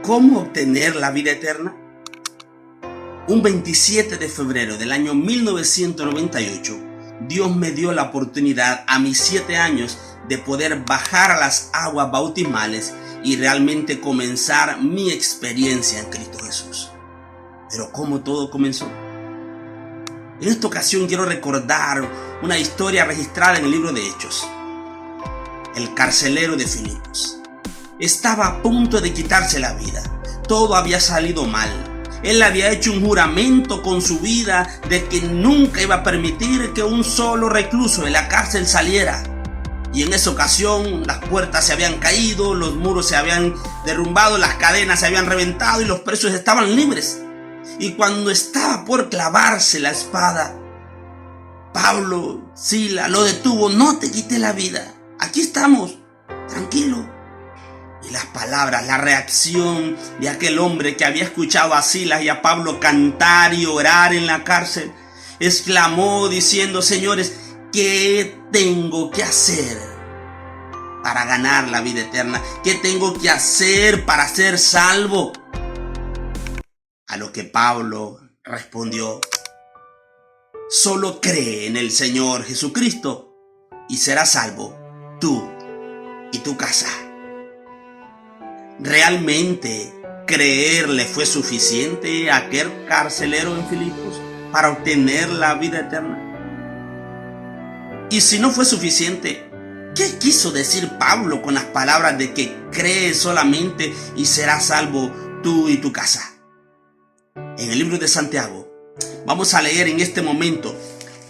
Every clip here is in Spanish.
¿Cómo obtener la vida eterna? Un 27 de febrero del año 1998, Dios me dio la oportunidad a mis 7 años de poder bajar a las aguas bautismales y realmente comenzar mi experiencia en Cristo Jesús. Pero ¿cómo todo comenzó? En esta ocasión quiero recordar una historia registrada en el libro de Hechos. El carcelero de Filipos estaba a punto de quitarse la vida. Todo había salido mal. Él había hecho un juramento con su vida de que nunca iba a permitir que un solo recluso de la cárcel saliera. Y en esa ocasión las puertas se habían caído, los muros se habían derrumbado, las cadenas se habían reventado y los presos estaban libres. Y cuando estaba por clavarse la espada, Pablo, Silas, lo detuvo. No te quité la vida, aquí estamos, tranquilo. Y las palabras, la reacción de aquel hombre que había escuchado a Silas y a Pablo cantar y orar en la cárcel, exclamó diciendo: señores, ¿qué tengo que hacer para ganar la vida eterna? ¿Qué tengo que hacer para ser salvo? A lo que Pablo respondió: solo cree en el Señor Jesucristo y serás salvo, tú y tu casa. ¿Realmente creer le fue suficiente a aquel carcelero en Filipos para obtener la vida eterna? Y si no fue suficiente, ¿qué quiso decir Pablo con las palabras de que cree solamente y serás salvo tú y tu casa? En el libro de Santiago vamos a leer en este momento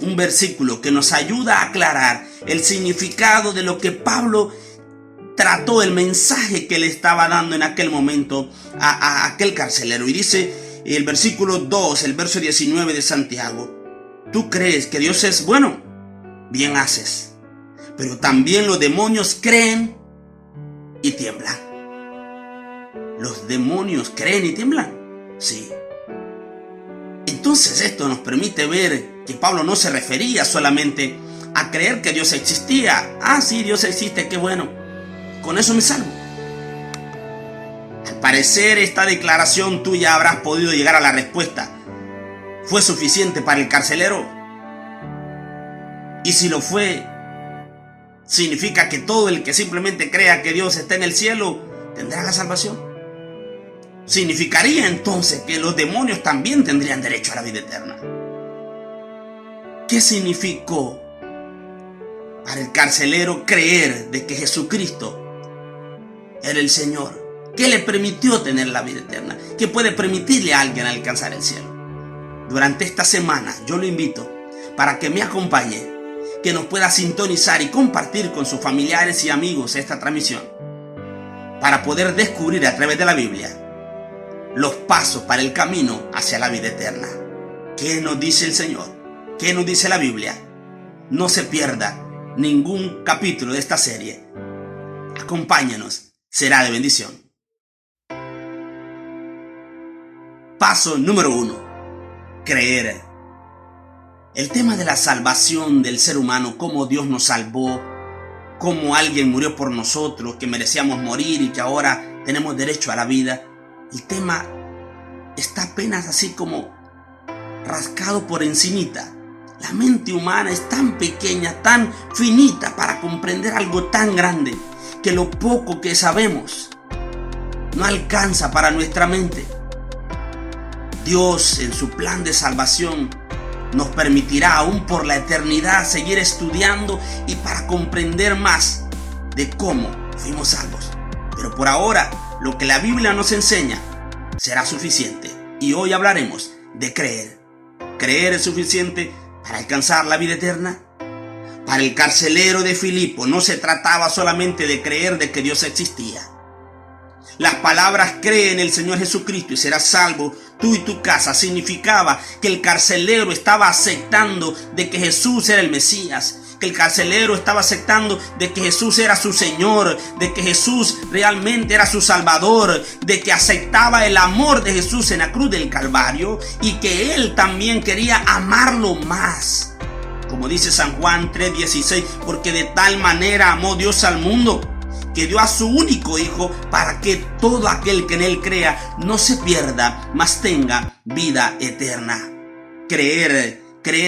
un versículo que nos ayuda a aclarar el significado de lo que Pablo trató, el mensaje que le estaba dando en aquel momento a aquel carcelero. Y dice el versículo 2, el verso 19 de Santiago: ¿tú crees que Dios es bueno? Bien haces. Pero también los demonios creen y tiemblan. ¿Los demonios creen y tiemblan? Sí. Entonces esto nos permite ver que Pablo no se refería solamente a creer que Dios existía. Ah, sí, Dios existe, qué bueno, con eso me salvo. Al parecer esta declaración tuya habrás podido llegar a la respuesta: ¿fue suficiente para el carcelero? Y si lo fue, ¿significa que todo el que simplemente crea que Dios está en el cielo tendrá la salvación? ¿Significaría entonces que los demonios también tendrían derecho a la vida eterna? ¿Qué significó para el carcelero creer de que Jesucristo era el Señor? ¿Qué le permitió tener la vida eterna? ¿Qué puede permitirle a alguien alcanzar el cielo? Durante esta semana yo lo invito para que me acompañe, que nos pueda sintonizar y compartir con sus familiares y amigos esta transmisión, para poder descubrir a través de la Biblia los pasos para el camino hacia la vida eterna. ¿Qué nos dice el Señor? ¿Qué nos dice la Biblia? No se pierda ningún capítulo de esta serie. Acompáñanos, será de bendición. Paso número 1: creer. El tema de la salvación del ser humano, cómo Dios nos salvó, cómo alguien murió por nosotros, que merecíamos morir y que ahora tenemos derecho a la vida. El tema está apenas así como rascado por encimita. La mente humana es tan pequeña, tan finita para comprender algo tan grande, que lo poco que sabemos no alcanza para nuestra mente. Dios, en su plan de salvación, nos permitirá aún por la eternidad seguir estudiando y para comprender más de cómo fuimos salvos. Pero por ahora, lo que la Biblia nos enseña será suficiente. Y hoy hablaremos de creer. ¿Creer es suficiente para alcanzar la vida eterna? Para el carcelero de Filipos no se trataba solamente de creer de que Dios existía. Las palabras cree en el Señor Jesucristo y serás salvo tú y tu casa significaba que el carcelero estaba aceptando de que Jesús era el Mesías, que el carcelero estaba aceptando de que Jesús era su Señor, de que Jesús realmente era su Salvador, de que aceptaba el amor de Jesús en la cruz del Calvario y que él también quería amarlo más. Como dice San Juan 3:16, porque de tal manera amó Dios al mundo que dio a su único Hijo para que todo aquel que en Él crea no se pierda, mas tenga vida eterna. Creer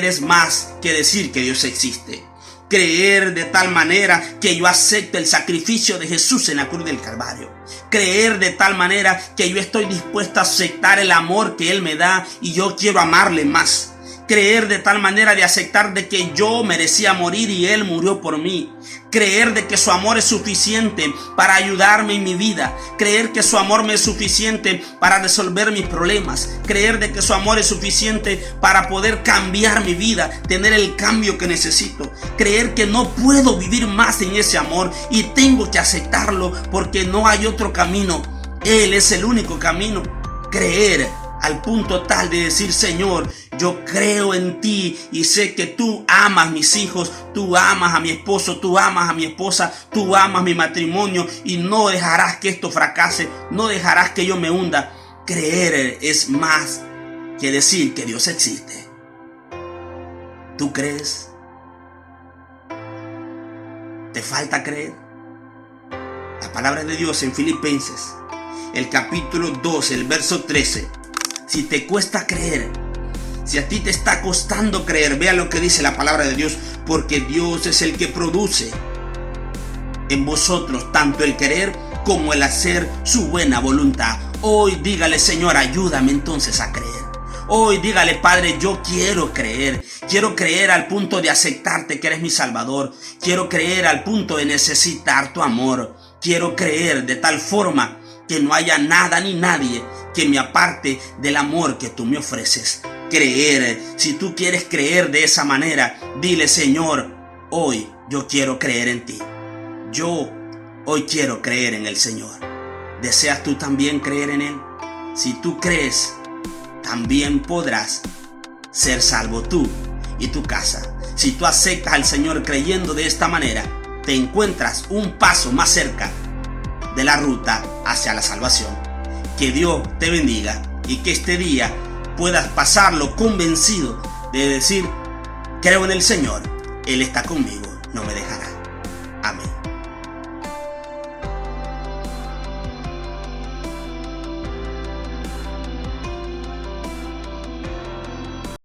es más que decir que Dios existe. Creer de tal manera que yo acepto el sacrificio de Jesús en la cruz del Calvario. Creer de tal manera que yo estoy dispuesto a aceptar el amor que Él me da y yo quiero amarle más. Creer de tal manera de aceptar de que yo merecía morir y Él murió por mí. Creer de que su amor es suficiente para ayudarme en mi vida. Creer que su amor me es suficiente para resolver mis problemas. Creer de que su amor es suficiente para poder cambiar mi vida, tener el cambio que necesito. Creer que no puedo vivir más en ese amor y tengo que aceptarlo porque no hay otro camino. Él es el único camino. Creer al punto tal de decir: Señor, yo creo en ti y sé que tú amas a mis hijos, tú amas a mi esposo, tú amas a mi esposa, tú amas mi matrimonio y no dejarás que esto fracase, no dejarás que yo me hunda. Creer es más que decir que Dios existe. ¿Tú crees? ¿Te falta creer? La palabra de Dios en Filipenses, el capítulo 2, el verso 13. Si te cuesta creer, si a ti te está costando creer, vea lo que dice la palabra de Dios, porque Dios es el que produce en vosotros tanto el querer como el hacer su buena voluntad. Hoy dígale: Señor, ayúdame entonces a creer. Hoy dígale: Padre, yo quiero creer al punto de aceptarte que eres mi Salvador. Quiero creer al punto de necesitar tu amor. Quiero creer de tal forma que no haya nada ni nadie que me aparte del amor que tú me ofreces. Creer, si tú quieres creer de esa manera, dile: Señor, hoy yo quiero creer en ti. Yo hoy quiero creer en el Señor. ¿Deseas tú también creer en Él? Si tú crees, también podrás ser salvo tú y tu casa. Si tú aceptas al Señor creyendo de esta manera, te encuentras un paso más cerca de la ruta hacia la salvación. Que Dios te bendiga y que este día puedas pasarlo convencido de decir: creo en el Señor, Él está conmigo, no me dejará.